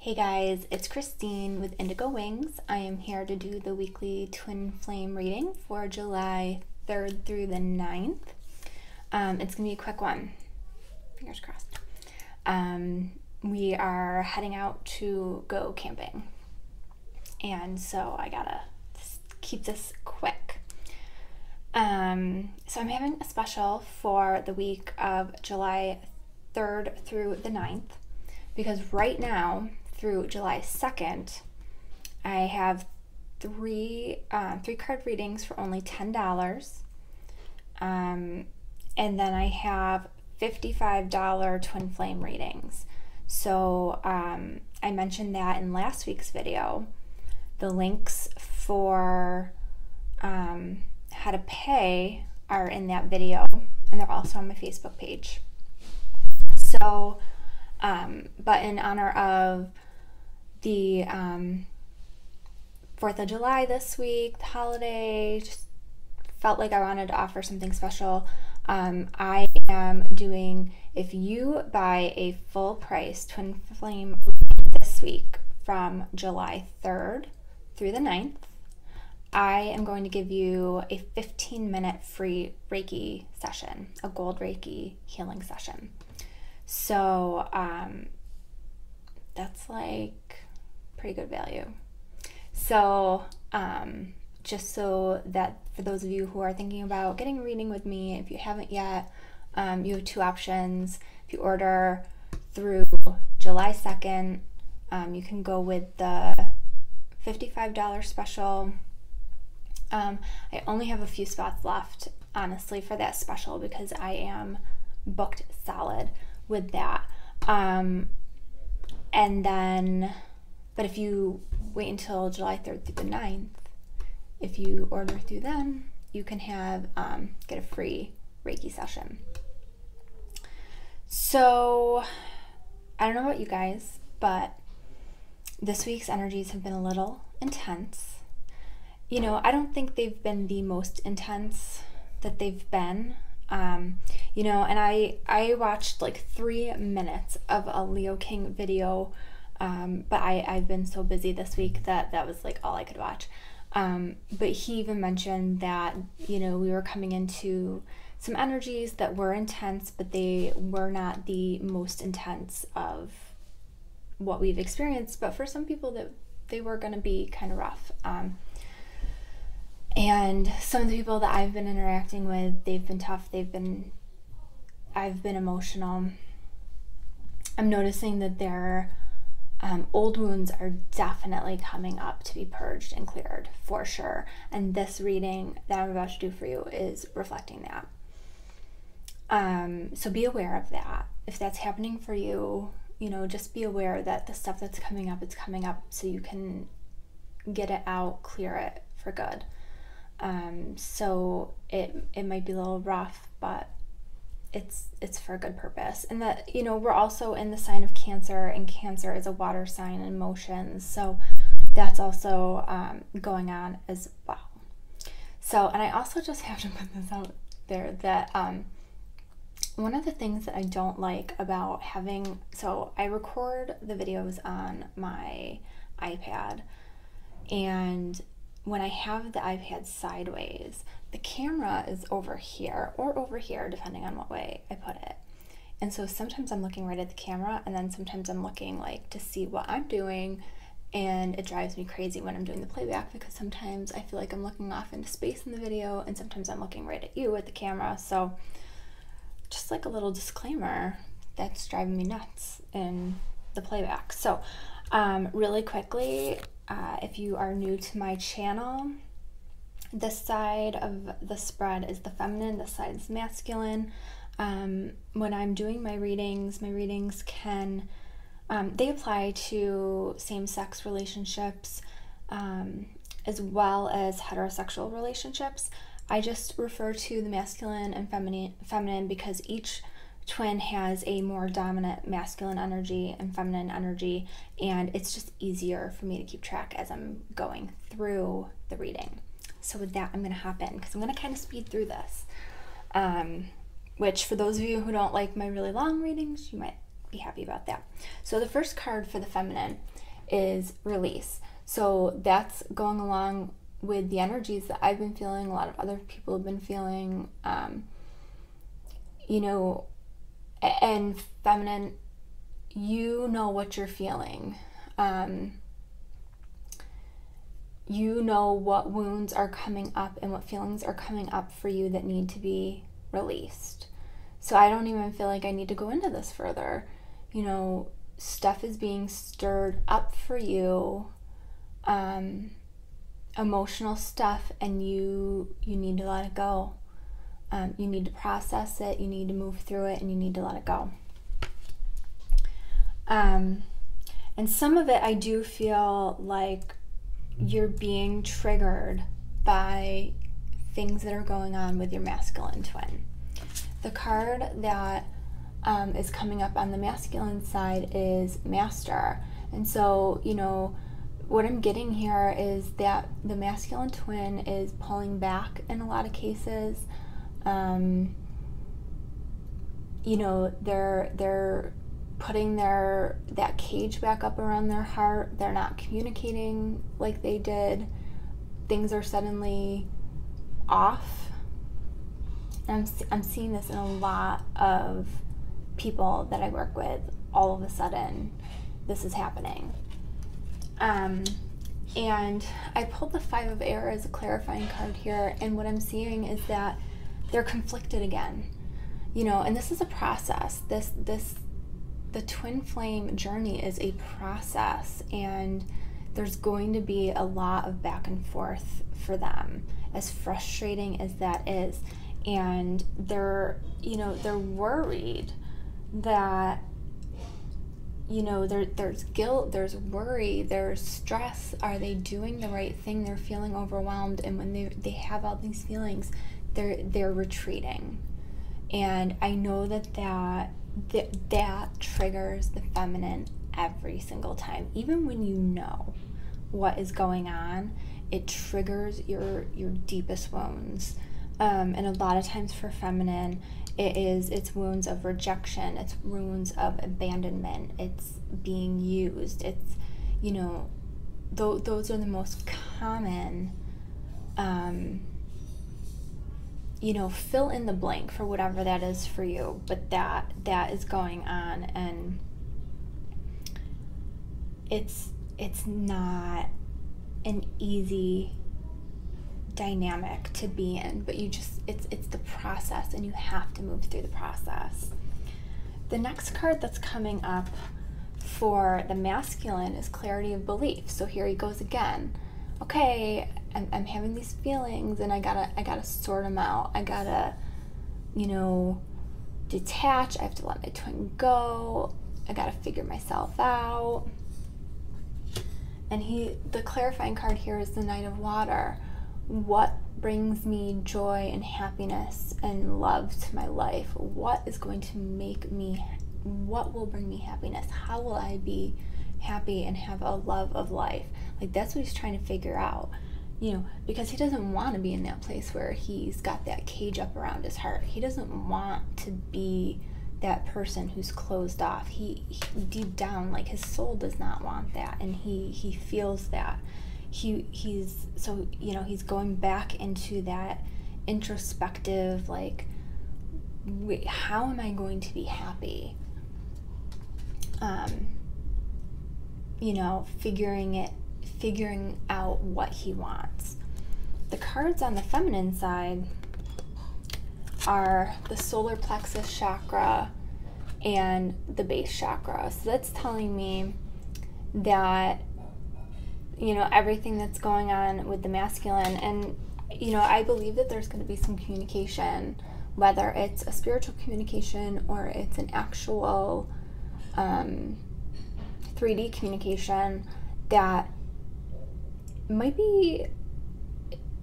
Hey guys, it's Christine with Indigo Wings. I am here to do the weekly twin flame reading for July 3rd through the 9th. It's going to be a quick one. Fingers crossed. We are heading out to go camping. And so I gotta keep this quick. So I'm having a special for the week of July 3rd through the 9th because right now, through July 2nd, I have three card readings for only $10. And then I have $55 twin flame readings. So I mentioned that in last week's video. The links for how to pay are in that video, and they're also on my Facebook page. So, but in honor of the 4th of July this week, the holiday, just felt like I wanted to offer something special. I am doing, if you buy a full price twin flame this week from July 3rd through the 9th, I am going to give you a 15-minute free Reiki session, a gold Reiki healing session. So that's like pretty good value. So just so that for those of you who are thinking about getting a reading with me, if you haven't yet, you have two options. If you order through July 2nd, you can go with the $55 special. I only have a few spots left, honestly, for that special because I am booked solid with that. And then, but if you wait until July 3rd through the 9th, if you order through then, you can have get a free Reiki session. So I don't know about you guys, but this week's energies have been a little intense. You know, I don't think they've been the most intense that they've been. You know, and I watched like 3 minutes of a Leo King video, but I've been so busy this week that was like all I could watch. But he even mentioned that, you know, we were coming into some energies that were intense, but they were not the most intense of what we've experienced. But for some people, that they were going to be kind of rough. And some of the people that I've been interacting with, they've been tough. I've been emotional. I'm noticing that their old wounds are definitely coming up to be purged and cleared for sure. And this reading that I'm about to do for you is reflecting that. So be aware of that. If that's happening for you, you know, just be aware that the stuff that's coming up, it's coming up so you can get it out, clear it for good. So it might be a little rough, but it's for a good purpose. And that, you know, we're also in the sign of Cancer, and Cancer is a water sign and emotions. So that's also going on as well. So, and I also just have to put this out there that one of the things that I don't like about having, so I record the videos on my iPad, and when I have the iPad sideways, the camera is over here or over here, depending on what way I put it. And so sometimes I'm looking right at the camera, and then sometimes I'm looking like to see what I'm doing, and it drives me crazy when I'm doing the playback because sometimes I feel like I'm looking off into space in the video, and sometimes I'm looking right at you at the camera. So just like a little disclaimer, that's driving me nuts in the playback. So really quickly, if you are new to my channel, this side of the spread is the feminine, this side is masculine. When I'm doing my readings can, they apply to same-sex relationships as well as heterosexual relationships. I just refer to the masculine and feminine because each twin has a more dominant masculine energy and feminine energy, and it's just easier for me to keep track as I'm going through the reading. So with that, I'm going to hop in because I'm going to kind of speed through this, which for those of you who don't like my really long readings, you might be happy about that. So the first card for the feminine is release. So that's going along with the energies that I've been feeling, a lot of other people have been feeling, you know, and feminine, you know what you're feeling. You know what wounds are coming up and what feelings are coming up for you that need to be released. So I don't even feel like I need to go into this further. You know, stuff is being stirred up for you, emotional stuff, and you need to let it go. You need to process it, you need to move through it, and you need to let it go. And some of it I do feel like you're being triggered by things that are going on with your masculine twin. The card that is coming up on the masculine side is Master. And so, you know, what I'm getting here is that the masculine twin is pulling back in a lot of cases. You know, they're putting that cage back up around their heart. They're not communicating like they did. Things are suddenly off. I'm seeing this in a lot of people that I work with. All of a sudden, this is happening. And I pulled the Five of Air as a clarifying card here, and what I'm seeing is that they're conflicted again. You know, and this is a process. The twin flame journey is a process, and there's going to be a lot of back and forth for them, as frustrating as that is. And they're worried that, you know, there's guilt, there's worry, there's stress. Are they doing the right thing? They're feeling overwhelmed, and when they have all these feelings, they're retreating. And I know that triggers the feminine every single time. Even when you know what is going on, it triggers your deepest wounds. And a lot of times for feminine, it's wounds of rejection, it's wounds of abandonment, it's being used, it's, you know, those are the most common, you know, fill in the blank for whatever that is for you, but that is going on, and it's not an easy dynamic to be in, but it's the process, and you have to move through the process. The next card that's coming up for the masculine is clarity of belief. So here he goes again. Okay, I'm having these feelings, and I gotta sort them out. I gotta, you know, detach. I have to let my twin go. I gotta figure myself out. And the clarifying card here is the Knight of Water. What brings me joy and happiness and love to my life? What is going to what will bring me happiness? How will I be happy and have a love of life? Like, that's what he's trying to figure out, you know, because he doesn't want to be in that place where he's got that cage up around his heart. He doesn't want to be that person who's closed off. He deep down, like, his soul does not want that, and he feels that. He's so, you know, he's going back into that introspective, like, wait, how am I going to be happy? You know, figuring out what he wants. The cards on the feminine side are the solar plexus chakra and the base chakra. So that's telling me that, you know, everything that's going on with the masculine, and, you know, I believe that there's going to be some communication, whether it's a spiritual communication or it's an actual 3D communication that might be,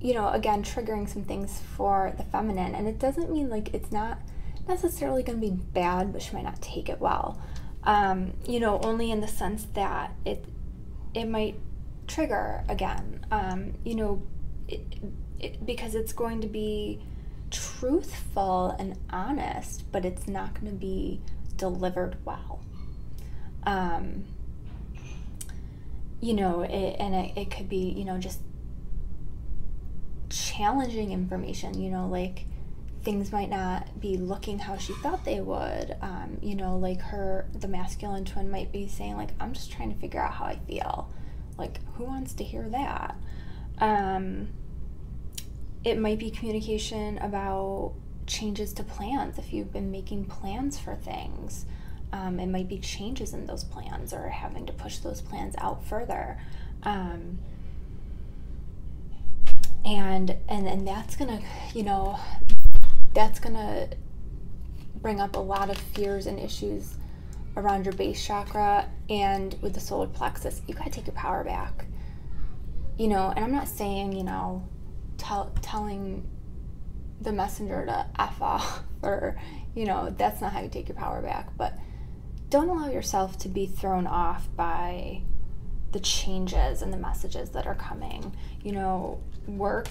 you know, again, triggering some things for the feminine. And it doesn't mean, like, it's not necessarily going to be bad, but she might not take it well. You know, only in the sense that it might trigger again, you know, because it's going to be truthful and honest, but it's not going to be delivered well. You know, it could be, you know, just challenging information, you know, like things might not be looking how she thought they would. You know, like the masculine twin might be saying, like, I'm just trying to figure out how I feel. Like, who wants to hear that? It might be communication about changes to plans. If you've been making plans for things, it might be changes in those plans or having to push those plans out further. And that's gonna, you know, that's gonna bring up a lot of fears and issues around your base chakra and with the solar plexus. You gotta take your power back, you know. And I'm not saying, you know, telling the messenger to F off, or, you know, that's not how you take your power back. But don't allow yourself to be thrown off by the changes and the messages that are coming. You know, work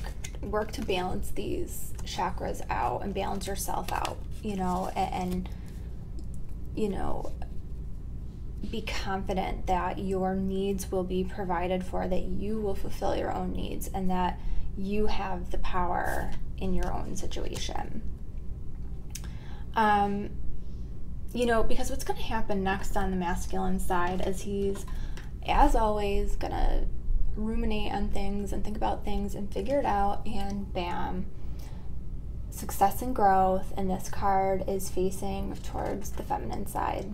to balance these chakras out and balance yourself out, you know, and you know, be confident that your needs will be provided for, that you will fulfill your own needs, and that you have the power in your own situation. You know, because what's going to happen next on the masculine side is he's, as always, going to ruminate on things and think about things and figure it out, and bam, success and growth. And this card is facing towards the feminine side.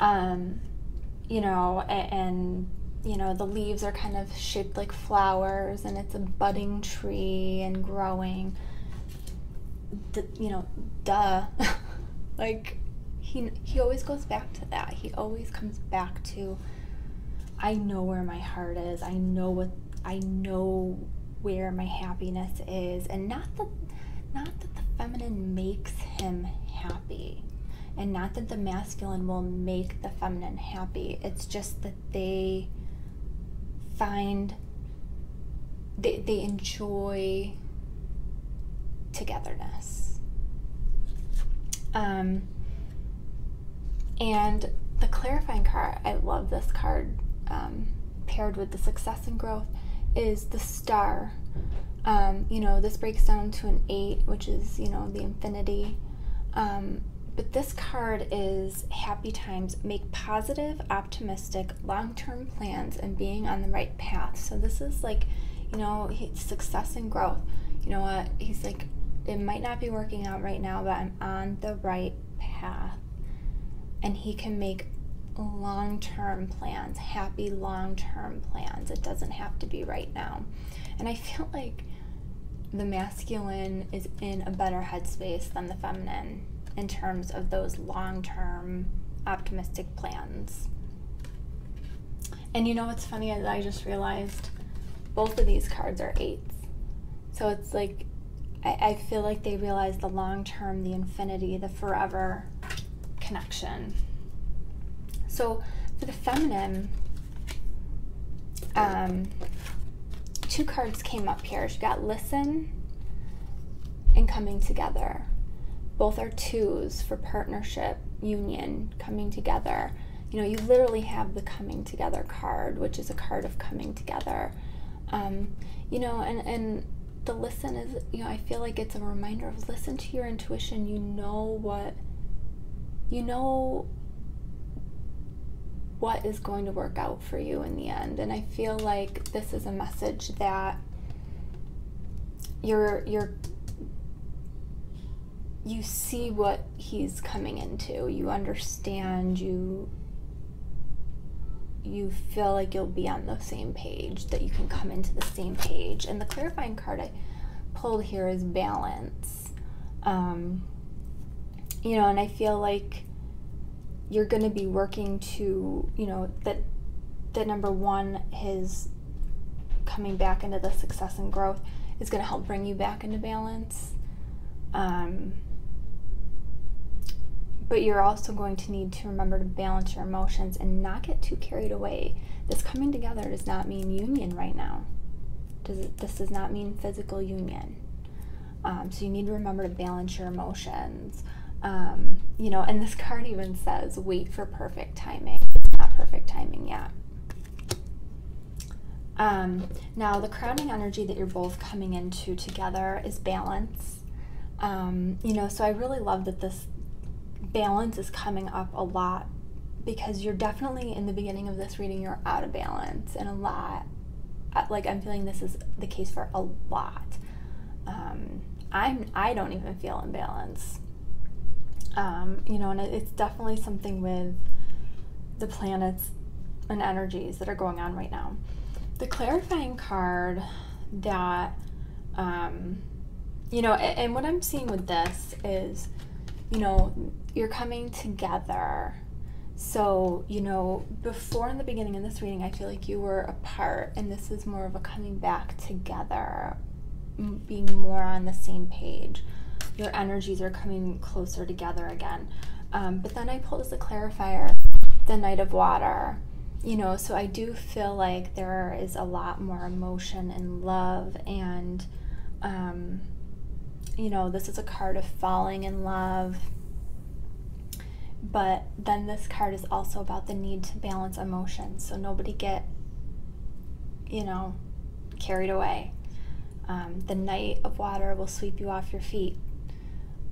You know, and you know, the leaves are kind of shaped like flowers, and it's a budding tree and growing. You know, duh. Like, he always goes back to that. He always comes back to, I know where my heart is. I know where my happiness is. And not that the feminine makes him happy, and not that the masculine will make the feminine happy. It's just that they enjoy togetherness. And the clarifying card, I love this card, paired with the success and growth, is the star. You know, this breaks down to an 8, which is, you know, the infinity. But this card is happy times, make positive, optimistic, long-term plans, and being on the right path. So this is like, you know, success and growth. You know what? He's like, it might not be working out right now, but I'm on the right path. And he can make long-term plans, happy long-term plans. It doesn't have to be right now. And I feel like the masculine is in a better headspace than the feminine in terms of those long-term optimistic plans. And you know what's funny is I just realized both of these cards are 8s. So it's like, I feel like they realize the long-term, the infinity, the forever connection. So for the feminine, 2 cards came up here. She got listen and coming together. Both are 2s for partnership, union, coming together. You know, you literally have the coming together card, which is a card of coming together. You know, and the listen is, you know, I feel like it's a reminder of listen to your intuition. You know what is going to work out for you in the end. And I feel like this is a message that you see what he's coming into. You understand, you feel like you'll be on the same page, that you can come into the same page. And the clarifying card I pulled here is balance. You know, and I feel like you're going to be working to, you know, that number 1, his coming back into the success and growth is going to help bring you back into balance. But you're also going to need to remember to balance your emotions and not get too carried away. This coming together does not mean union right now. This does not mean physical union. So you need to remember to balance your emotions. You know, and this card even says, wait for perfect timing. It's not perfect timing yet. Now, the crowning energy that you're both coming into together is balance. You know, so I really love that this balance is coming up a lot, because you're definitely, in the beginning of this reading, you're out of balance, and a lot, like, I'm feeling this is the case for a lot. I don't even feel in balance. You know, and it's definitely something with the planets and energies that are going on right now. The clarifying card that, you know, and what I'm seeing with this is, you know, you're coming together. So, you know, before, in the beginning of this reading, I feel like you were apart, and this is more of a coming back together, being more on the same page. Your energies are coming closer together again. But then I pulled as a clarifier the Knight of Water. You know, so I do feel like there is a lot more emotion and love, and, you know, this is a card of falling in love. But then this card is also about the need to balance emotions, so nobody get, you know, carried away. The Knight of Water will sweep you off your feet.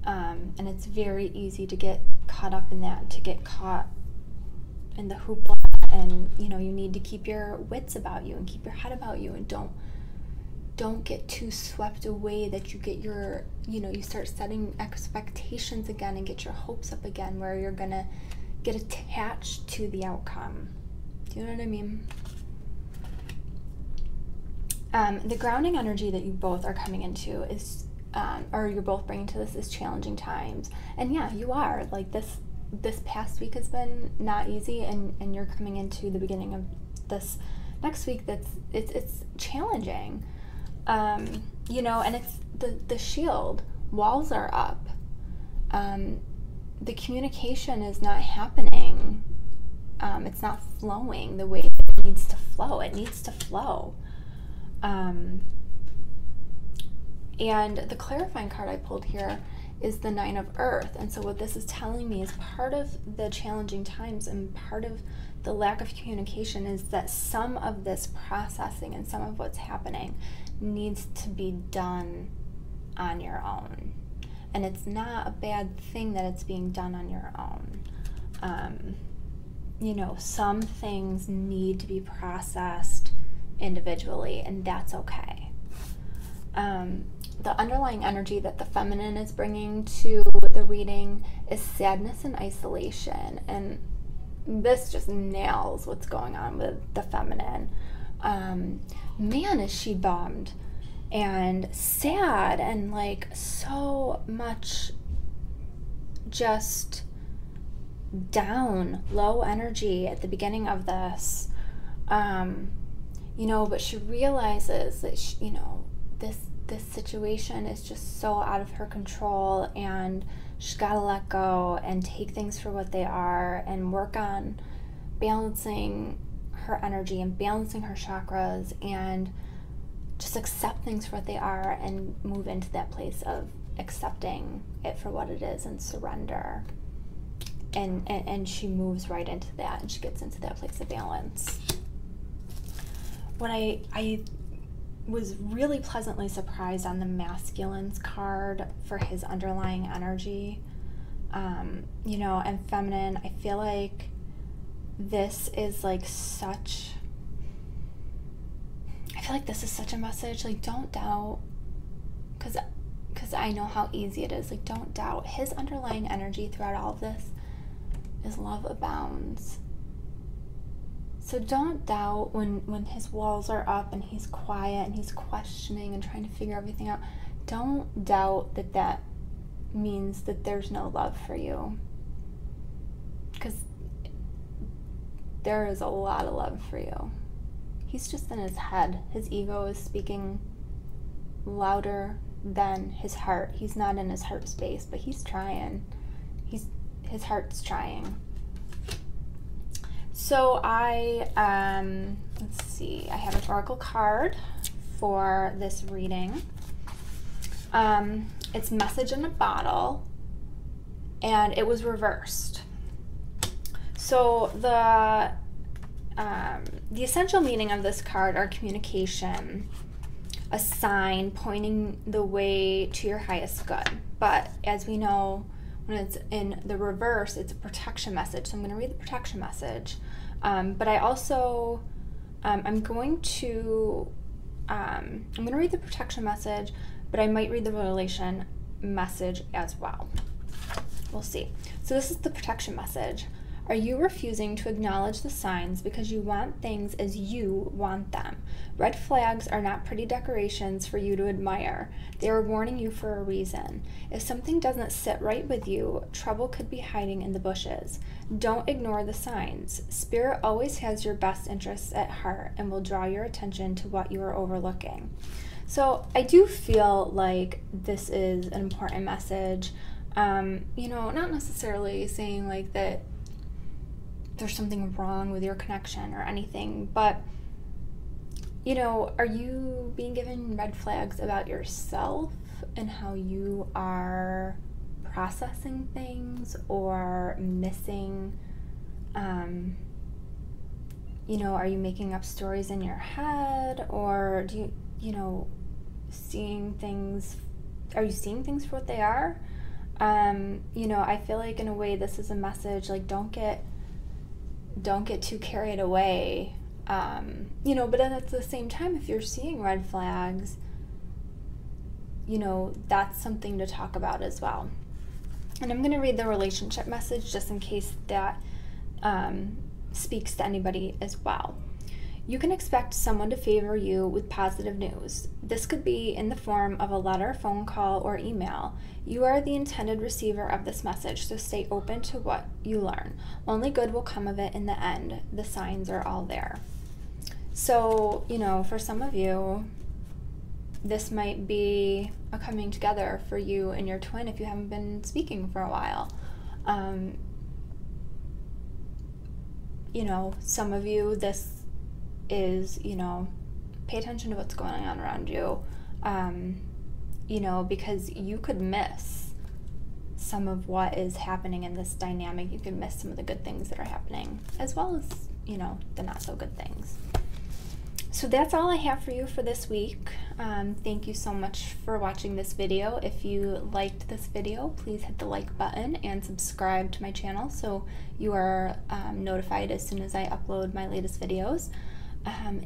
And it's very easy to get caught up in that, to get caught in the hoopla, and, you know, you need to keep your wits about you and keep your head about you, and don't get too swept away that you get your, you know, you start setting expectations again and get your hopes up again, where you're gonna get attached to the outcome. Do you know what I mean? The grounding energy that you both are coming into is, or you're both bringing to this, is challenging times. And yeah, you are. Like, this past week has been not easy, and you're coming into the beginning of this next week it's challenging. You know, and it's the shield. Walls are up. The communication is not happening. It's not flowing the way it needs to flow. It needs to flow. And the clarifying card I pulled here is the Nine of Earth. And so what this is telling me is part of the challenging times and part of the lack of communication is that some of this processing and some of what's happening needs to be done on your own. And it's not a bad thing that it's being done on your own. You know, some things need to be processed individually, and that's okay. The underlying energy that the feminine is bringing to the reading is sadness and isolation, and this just nails what's going on with the feminine. Man, is she bummed and sad, and like so much just down, low energy at the beginning of this. You know, but she realizes that she, you know, this situation is just so out of her control, and she's got to let go and take things for what they are and work on balancing her energy and balancing her chakras and just accept things for what they are and move into that place of accepting it for what it is and surrender. And she moves right into that, and she gets into that place of balance. What I was really pleasantly surprised on the masculine's card for his underlying energy, you know, and feminine. I feel like this is like such, I feel like this is such a message, like, don't doubt, because I know how easy it is, like, don't doubt. His underlying energy throughout all of this is love abounds. So don't doubt when his walls are up and he's quiet and he's questioning and trying to figure everything out. Don't doubt that means that there's no love for you. Because there is a lot of love for you. He's just in his head. His ego is speaking louder than his heart. He's not in his heart space, but he's trying. His heart's trying. So let's see, I have an oracle card for this reading. It's Message in a Bottle, and it was reversed. So the essential meaning of this card are communication, a sign pointing the way to your highest good. But as we know, when it's in the reverse, it's a protection message. So I'm going to read the protection message. But I also, I'm going to read the protection message, but I might read the relation message as well. We'll see. So this is the protection message. Are you refusing to acknowledge the signs because you want things as you want them? Red flags are not pretty decorations for you to admire. They are warning you for a reason. If something doesn't sit right with you, trouble could be hiding in the bushes. Don't ignore the signs. Spirit always has your best interests at heart and will draw your attention to what you are overlooking. So I do feel like this is an important message. You know, not necessarily saying like that there's something wrong with your connection or anything, but you know, are you being given red flags about yourself and how you are processing things or missing, you know, are you making up stories in your head, or do you, you know, seeing things, are you seeing things for what they are? You know, I feel like in a way this is a message like don't get too carried away, you know, but then at the same time, if you're seeing red flags, you know, that's something to talk about as well. And I'm going to read the relationship message just in case that speaks to anybody as well. You can expect someone to favor you with positive news. This could be in the form of a letter, phone call, or email. You are the intended receiver of this message, so stay open to what you learn. Only good will come of it in the end. The signs are all there. So, you know, for some of you, this might be a coming together for you and your twin if you haven't been speaking for a while. You know, some of you, this is, you know, pay attention to what's going on around you, you know, because you could miss some of what is happening in this dynamic. You could miss some of the good things that are happening, as well as, you know, the not so good things. So that's all I have for you for this week. Thank you so much for watching this video. If you liked this video, please hit the like button and subscribe to my channel so you are notified as soon as I upload my latest videos.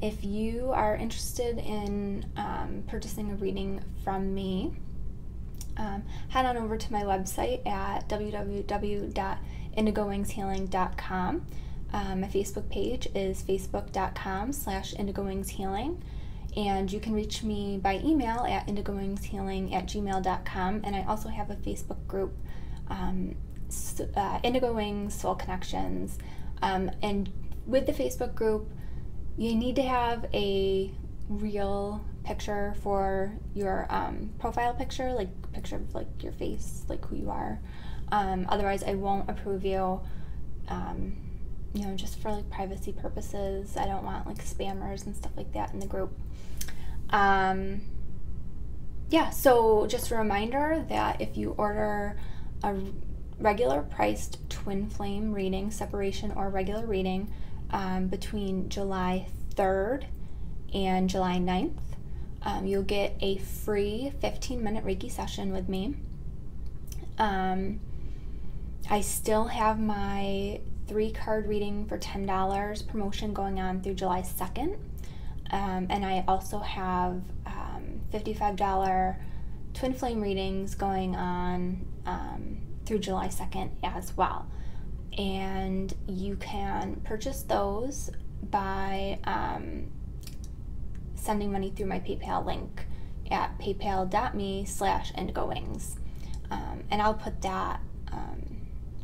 If you are interested in purchasing a reading from me, head on over to my website at www.indigowingshealing.com. My Facebook page is facebook.com/indigowingshealing, and you can reach me by email at indigowingshealing@gmail.com, and I also have a Facebook group, Indigo Wings Soul Connections, and with the Facebook group, you need to have a real picture for your profile picture, like a picture of like your face, like who you are. Otherwise, I won't approve you. You know, just for like privacy purposes. I don't want like spammers and stuff like that in the group. Yeah, so just a reminder that if you order a regular priced twin flame reading, separation or regular reading, between July 3rd and July 9th, you'll get a free 15-minute Reiki session with me. I still have my 3-card reading for $10 promotion going on through July 2nd. And I also have $55 twin flame readings going on through July 2nd as well. And you can purchase those by sending money through my PayPal link at paypal.me/indigowings. And I'll put that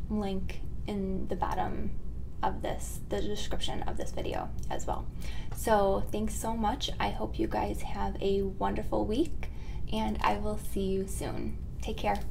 link in the bottom of the description of this video as well. So thanks so much. I hope you guys have a wonderful week, and I will see you soon. Take care.